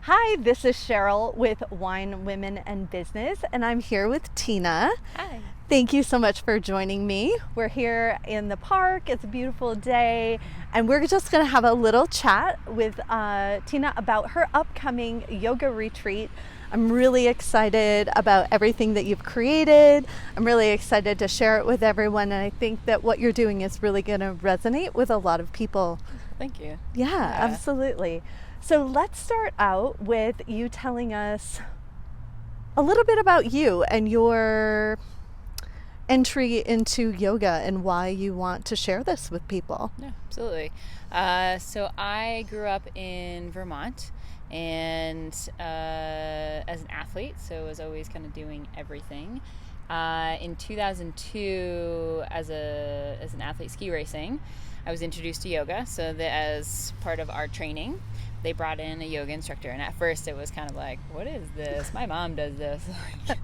Hi, this is Cheryl with Wine, Women, and Business, and I'm here with Tina. Hi. Thank you so much for joining me. We're here in the park. It's a beautiful day, and we're just going to have a little chat with Tina about her upcoming yoga retreat. I'm really excited about everything that you've created. I'm really excited to share it with everyone, and I think that what you're doing is really going to resonate with a lot of people. Thank you. Yeah, absolutely. So let's start out with you telling us a little bit about you and your entry into yoga and why you want to share this with people. Yeah, absolutely. So I grew up in Vermont and as an athlete, so I was always kind of doing everything. In 2002, as an athlete ski racing, I was introduced to yoga. So that as part of our training, they brought in a yoga instructor, and at first it was kind of like, what is this? My mom does this.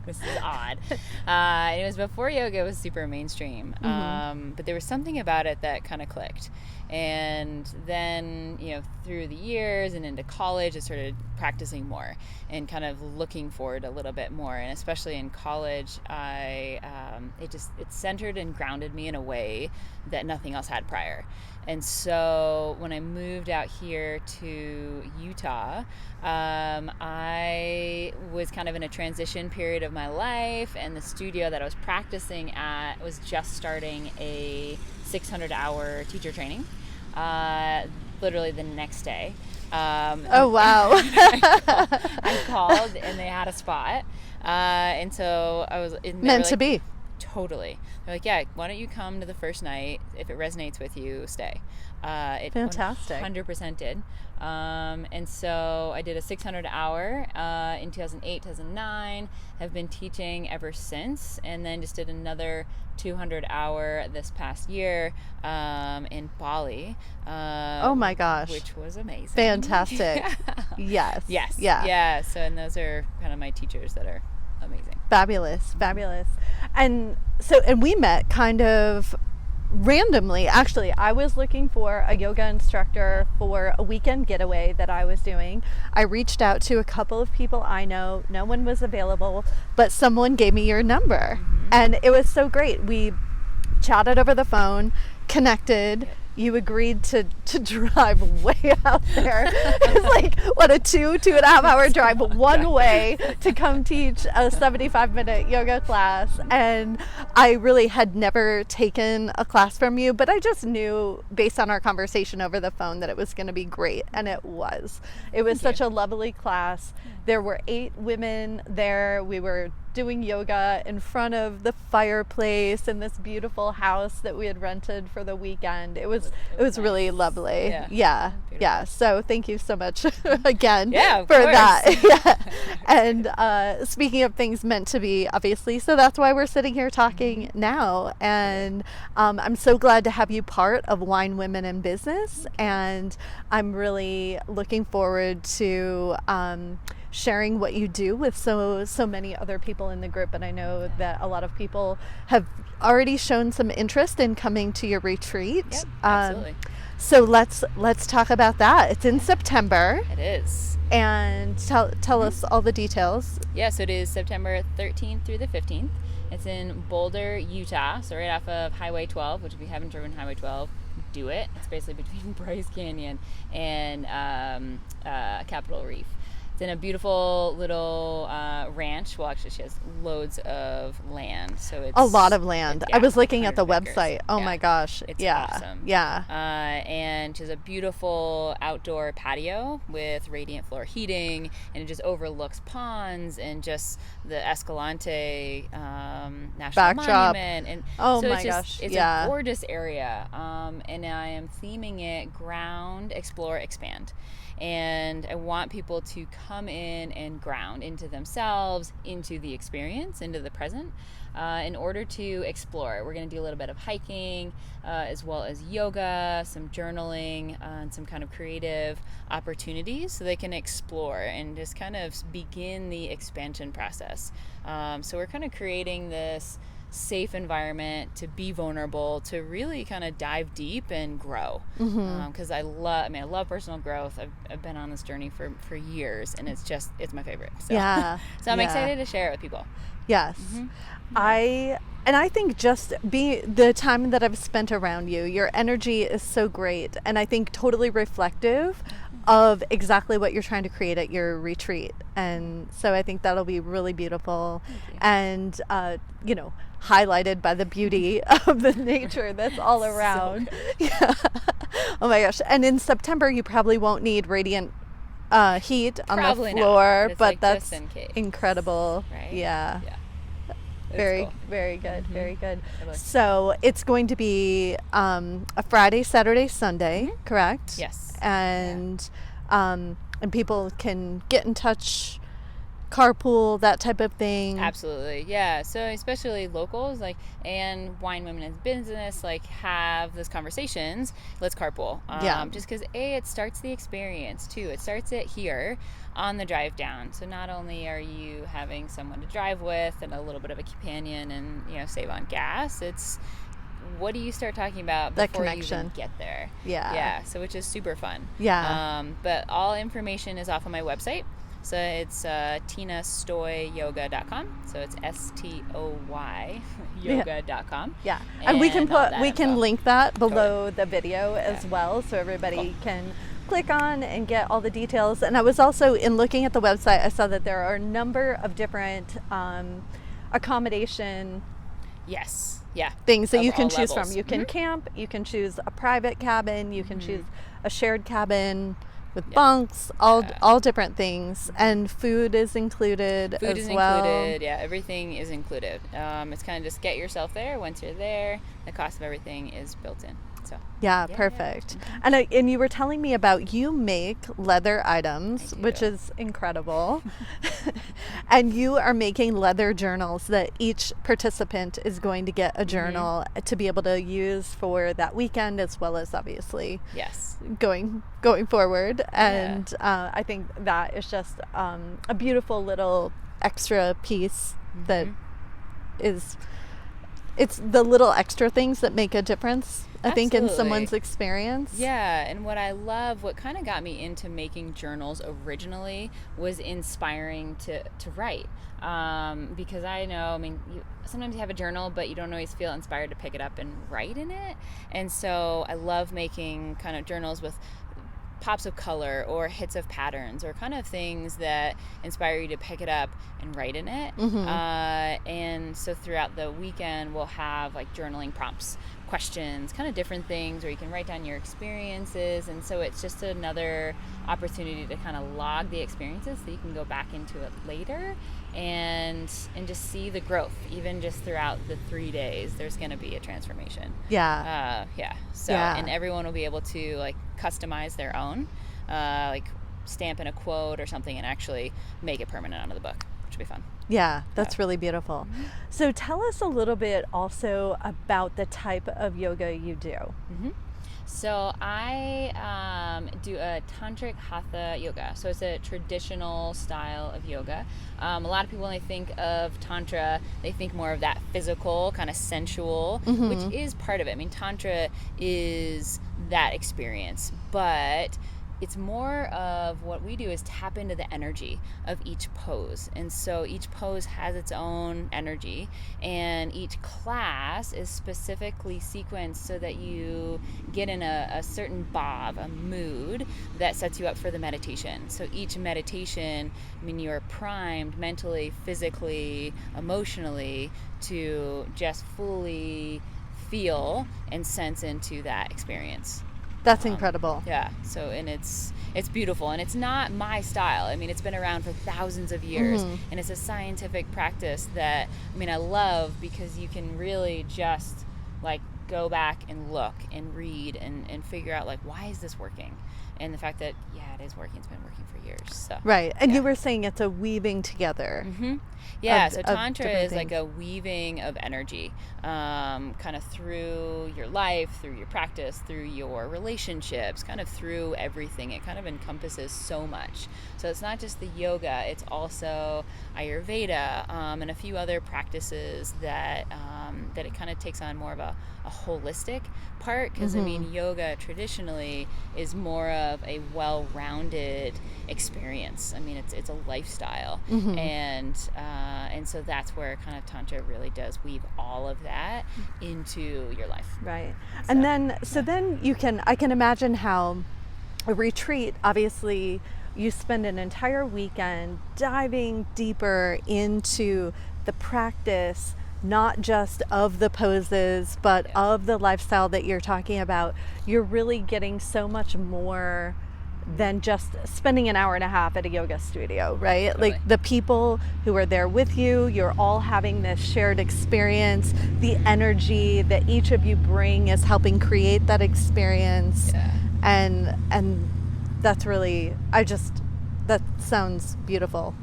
This is odd. It was before yoga was super mainstream, but there was something about it that kind of clicked. And then, through the years and into college, I started practicing more and kind of looking forward a little bit more. And especially in college, it centered and grounded me in a way that nothing else had prior. And so when I moved out here to Utah, I was kind of in a transition period of my life, and the studio that I was practicing at was just starting a 600-hour teacher training, literally the next day. Oh, wow. I called and they had a spot. And so I was meant to be. Totally. They're like, yeah, why don't you come to the first night? If it resonates with you, stay. It Fantastic. 100% did. And so I did a 600-hour in 2008, 2009. Have been teaching ever since, and then just did another 200-hour this past year in Bali. Oh my gosh. Which was amazing. Fantastic. Yes. Yes. Yeah. Yeah. So, and those are kind of my teachers that are amazing. Fabulous. And we met kind of randomly. Actually, I was looking for a yoga instructor for a weekend getaway that I was doing. I reached out to a couple of people I know. No one was available, but someone gave me your number. And it was so great. We chatted over the phone, connected. You agreed to drive way out there. It's like, what, a 2.5 hour drive one way to come teach a 75-minute yoga class. And I really had never taken a class from you, but I just knew based on our conversation over the phone that it was going to be great. And it was. It was such a lovely class. There were 8 women there. We were doing yoga in front of the fireplace in this beautiful house that we had rented for the weekend. It was nice. Really lovely. Yeah. So thank you so much again for that. Yeah. And speaking of things meant to be, obviously, so that's why we're sitting here talking now. And I'm so glad to have you part of Wine, Women, and Business. And I'm really looking forward to sharing what you do with so many other people in the group. And I know that a lot of people have already shown some interest in coming to your retreat. Yep, absolutely. So let's talk about that. It's in September. It is. And tell us all the details. Yeah, so it is September 13th through the 15th. It's in Boulder, Utah, so right off of Highway 12, which if you haven't driven Highway 12, do it. It's basically between Bryce Canyon and Capitol Reef. It's in a beautiful little ranch. Well, actually, she has loads of land. So it's a lot of land. I was looking at the acres. website. Oh my gosh. It's awesome. Yeah. And she has a beautiful outdoor patio with radiant floor heating, and it just overlooks ponds and just the Escalante National Monument. And it's a gorgeous area. And I am theming it ground, explore, expand. And I want people to come in and ground into themselves, into the experience, into the present, in order to explore. We're going to do a little bit of hiking, as well as yoga, some journaling, and some kind of creative opportunities so they can explore and just kind of begin the expansion process. So we're kind of creating this safe environment to be vulnerable, to really kind of dive deep and grow. Because I love personal growth. I've been on this journey for years, and it's my favorite. So, so I'm excited to share it with people. Yes. I think just the time that I've spent around you, your energy is so great, and I think totally reflective of exactly what you're trying to create at your retreat. And so I think that'll be really beautiful and, highlighted by the beauty of the nature that's all around. Yeah. Oh my gosh. And in September, you probably won't need radiant heat on Probably the floor, not, but that's incredible. Right? Yeah. Very, cool. Very good. Very good. So it's going to be a Friday, Saturday, Sunday, correct? Yes. And people can get in touch, carpool, that type of thing. Absolutely. Yeah. So especially locals, and wine women in business, have those conversations. Let's carpool. Just because it starts the experience too. It starts it here on the drive down. So not only are you having someone to drive with and a little bit of a companion and, save on gas, it's what do you start talking about before you even get there? Yeah. So which is super fun. Yeah. But all information is off on my website. So it's tinastoyyoga.com. So it's STOY yoga.com. Yeah. And we can link that below the video as well, so everybody can click on and get all the details. And I was also, in looking at the website, I saw that there are a number of different accommodation things that you can choose from. You can camp, you can choose a private cabin, you can choose a shared cabin with bunks, all different things, and food is included as well. Included, everything is included. It's kind of just get yourself there. Once you're there, the cost of everything is built in. So perfect. And you were telling me about you make leather items, which is incredible. And you are making leather journals that each participant is going to get a journal to be able to use for that weekend, as well as obviously going forward. And I think that is just a beautiful little extra piece that it's the little extra things that make a difference, I think, in someone's experience. Yeah, and what kind of got me into making journals originally was inspiring to write. Because I know, sometimes you have a journal, but you don't always feel inspired to pick it up and write in it. And so I love making kind of journals with pops of color or hits of patterns or kind of things that inspire you to pick it up and write in it. And so throughout the weekend we'll have journaling prompts, questions, kind of different things where you can write down your experiences. And so it's just another opportunity to kind of log the experiences so you can go back into it later and just see the growth. Even just throughout the 3 days there's going to be a transformation. And everyone will be able to customize their own, stamp in a quote or something and actually make it permanent onto the book, which will be fun. Yeah, that's really beautiful. So tell us a little bit also about the type of yoga you do. So I do a tantric hatha yoga. So it's a traditional style of yoga. A lot of people, when they think of tantra, they think more of that physical, kind of sensual, which is part of it. Tantra is that experience, but it's more of what we do is tap into the energy of each pose. And so each pose has its own energy, and each class is specifically sequenced so that you get in a certain bob, a mood that sets you up for the meditation. So each meditation, you're primed mentally, physically, emotionally to just fully feel and sense into that experience. That's incredible. So, and it's beautiful, and it's not my style. It's been around for thousands of years, and it's a scientific practice that, I love, because you can really just go back and look and read and figure out, like, why is this working? And the fact that, yeah, it is working. It's been working for years. So, right. And yeah. you were saying it's a weaving together. Mm-hmm. Yeah, so of Tantra different is like things. a weaving of energy, kind of through your life, through your practice, through your relationships, kind of through everything. It kind of encompasses so much. So it's not just the yoga, it's also Ayurveda, and a few other practices that that it kind of takes on more of a holistic part, because I mean, yoga traditionally is more of a well-rounded experience. I mean, it's a lifestyle, and so that's where kind of Tantra really does weave all of that into your life. Right. So, And then, then I can imagine how a retreat, obviously, you spend an entire weekend diving deeper into the practice, not just of the poses, but of the lifestyle that you're talking about. You're really getting so much more than just spending an hour and a half at a yoga studio, right? Totally. Like the people who are there with you, you're all having this shared experience. The energy that each of you bring is helping create that experience. Yeah. And that's really, that sounds beautiful.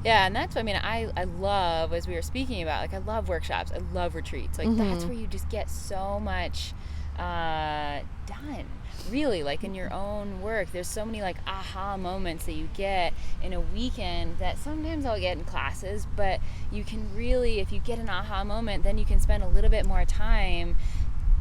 Yeah, and that's what I mean. I love, as we were speaking about, like, I love workshops. I love retreats. Like, that's where you just get so much done. Really, like, in your own work. There's so many, like, aha moments that you get in a weekend that sometimes I'll get in classes, but you can really, if you get an aha moment, then you can spend a little bit more time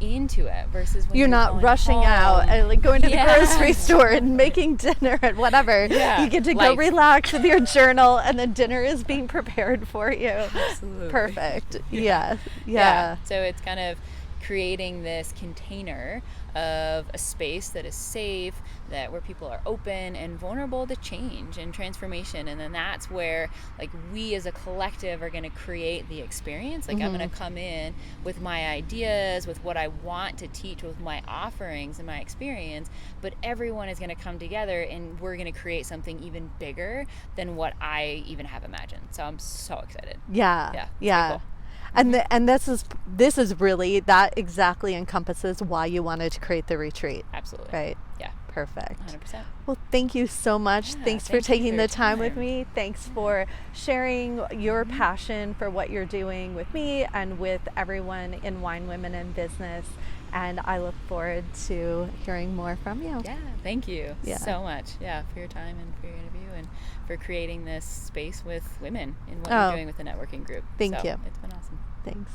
into it versus when you're not rushing home. out and like going to the grocery store and making dinner and whatever. You get to go relax with your journal, and then dinner is being prepared for you. Absolutely. Perfect. Yeah. So it's kind of creating this container of a space that is safe, that where people are open and vulnerable to change and transformation. And then that's where, like, we as a collective are going to create the experience. Like, I'm going to come in with my ideas, with what I want to teach, with my offerings and my experience, but everyone is going to come together and we're going to create something even bigger than what I even have imagined. So I'm so excited. Yeah. Cool. And this is really, that exactly encompasses why you wanted to create the retreat. Absolutely. Right. Yeah. Perfect. 100%. Well, thank you so much. Yeah, Thanks for taking the time with time. me. Thanks for sharing your passion for what you're doing with me and with everyone in Wine Women in Business. And I look forward to hearing more from you. Yeah, thank you so much. Yeah, for your time and for your interview and for creating this space with women in what you're doing with the networking group. Thank you. It's been awesome. Thanks.